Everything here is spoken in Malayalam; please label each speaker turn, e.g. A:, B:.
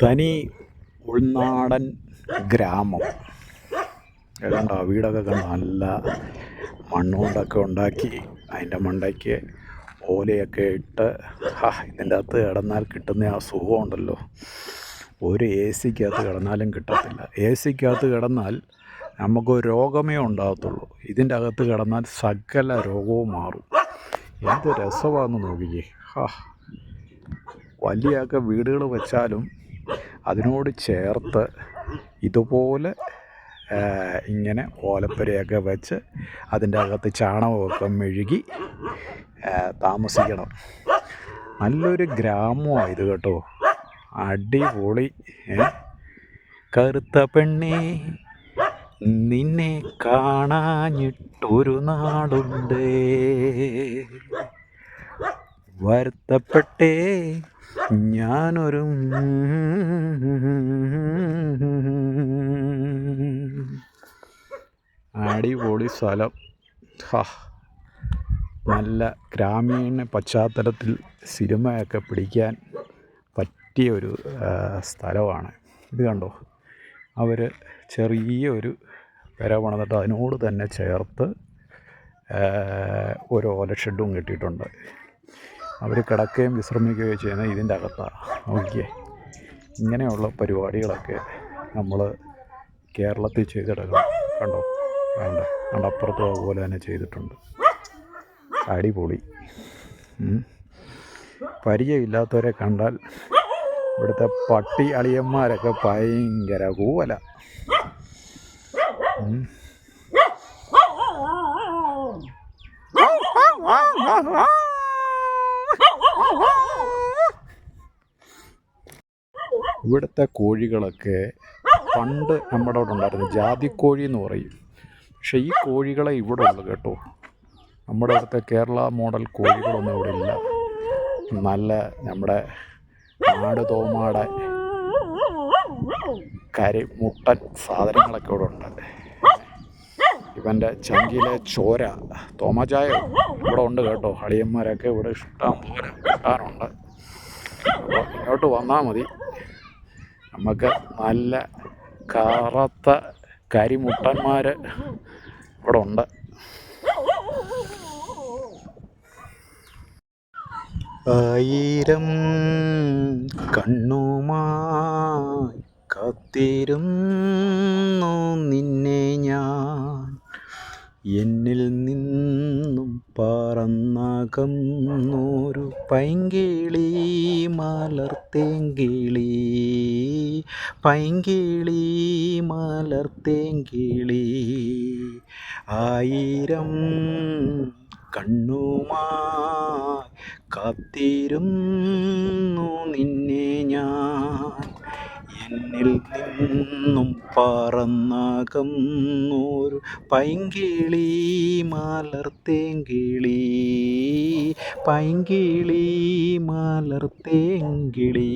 A: തനി ഉൾനാടൻ ഗ്രാമം. ഏതാണ്ട് ആ വീടൊക്കെ കണ്ട് നല്ല മണ്ണുകൊണ്ടൊക്കെ ഉണ്ടാക്കി അതിൻ്റെ മണ്ടയ്ക്ക് ഓലയൊക്കെ ഇട്ട് ഇതിൻ്റെ അകത്ത് കിടന്നാൽ കിട്ടുന്ന ആ സുഖമുണ്ടല്ലോ, ഒരു എ സിക്കകത്ത് കിടന്നാലും കിട്ടത്തില്ല. എ സിക്കകത്ത് കിടന്നാൽ നമുക്കൊരു രോഗമേ ഉണ്ടാകത്തുള്ളൂ. ഇതിൻ്റെ അകത്ത് കിടന്നാൽ സകല രോഗവും മാറും. എന്ത് രസമാണെന്ന് നോക്കിക്കേ. വലിയൊക്കെ വീടുകൾ വെച്ചാലും അതിനോട് ചേർത്ത് ഇതുപോലെ ഇങ്ങനെ ഓലപ്പുരയൊക്കെ വെച്ച് അതിൻ്റെ അകത്ത് ചാണകമൊക്കെ മെഴുകി താമസിക്കണം. നല്ലൊരു ഗ്രാമമാണ് ഇത് കേട്ടോ, അടിപൊളി. കറുത്ത പെണ്ണേ നിന്നെ കാണാഞ്ഞിട്ടൊരു നാളുണ്ട്, വരുത്തപ്പെട്ടേ ഞാനൊരു അടിപൊളി സ്ഥലം. നല്ല ഗ്രാമീണ പശ്ചാത്തലത്തിൽ സിനിമയൊക്കെ പിടിക്കാൻ പറ്റിയ ഒരു സ്ഥലമാണ് ഇത്. കണ്ടോ, അവർ ചെറിയൊരു പെര പണിതിട്ട് അതിനോട് തന്നെ ചേർത്ത് ഒരു ഓല ഷെഡും കെട്ടിയിട്ടുണ്ട്. അവർ കിടക്കുകയും വിശ്രമിക്കുകയും ചെയ്യുന്നത് ഇതിൻ്റെ അകത്താണ്. നോക്കിയേ, ഇങ്ങനെയുള്ള പരിപാടികളൊക്കെ നമ്മൾ കേരളത്തിൽ ചെയ്തെടുക്കണം. കണ്ടോ, വേണ്ട അപ്പുറത്തും അതുപോലെ തന്നെ ചെയ്തിട്ടുണ്ട്. അടിപൊളി. പരിചയമില്ലാത്തവരെ കണ്ടാൽ ഇവിടുത്തെ പട്ടി അളിയന്മാരൊക്കെ ഭയങ്കര കൂവല. ഇവിടുത്തെ കോഴികളൊക്കെ പണ്ട് നമ്മുടെ അവിടെ ഉണ്ടായിരുന്നു, ജാതിക്കോഴി എന്ന് പറയും. പക്ഷേ ഈ കോഴികളെ ഇവിടെ ഉള്ളു കേട്ടോ. നമ്മുടെ അവിടുത്തെ കേരള മോഡൽ കോഴികളൊന്നും ഇവിടെ ഇല്ല. നല്ല നമ്മുടെ നാട് തോമാടെ മുട്ടൻ സാധനങ്ങളൊക്കെ ഇവിടെ ഉണ്ട്. ഇവൻ്റെ ചങ്കിലെ ചോര തോമാചായ ഇവിടെ ഉണ്ട് കേട്ടോ. അളിയന്മാരൊക്കെ ഇവിടെ ഇഷ്ടം പോലെ കിട്ടാനുണ്ട്. അപ്പോൾ ഇങ്ങോട്ട് വന്നാൽ മതി, നമുക്ക് നല്ല കറുത്ത കരിമുട്ടന്മാർ ഇവിടെ ഉണ്ട്. ആയിരം കണ്ണുമായി കാത്തിരുന്നു നിന്നെ ഞാൻ, എന്നിൽ നിന്നും പറന്നകന്നൊരു പൈങ്കിളി മലർത്തേങ്കിളി, പൈങ്കിളി മലർത്തേങ്കിളി. ആയിരം കണ്ണുമായി കാത്തിരുന്നു നിന്നെ ഞാൻ, എന്നിൽ നിന്നും പറന്നകന്നൊരു പൈങ്കിളി മലർത്തേങ്കിളി, പൈങ്കിളി മലർത്തേങ്കിളി.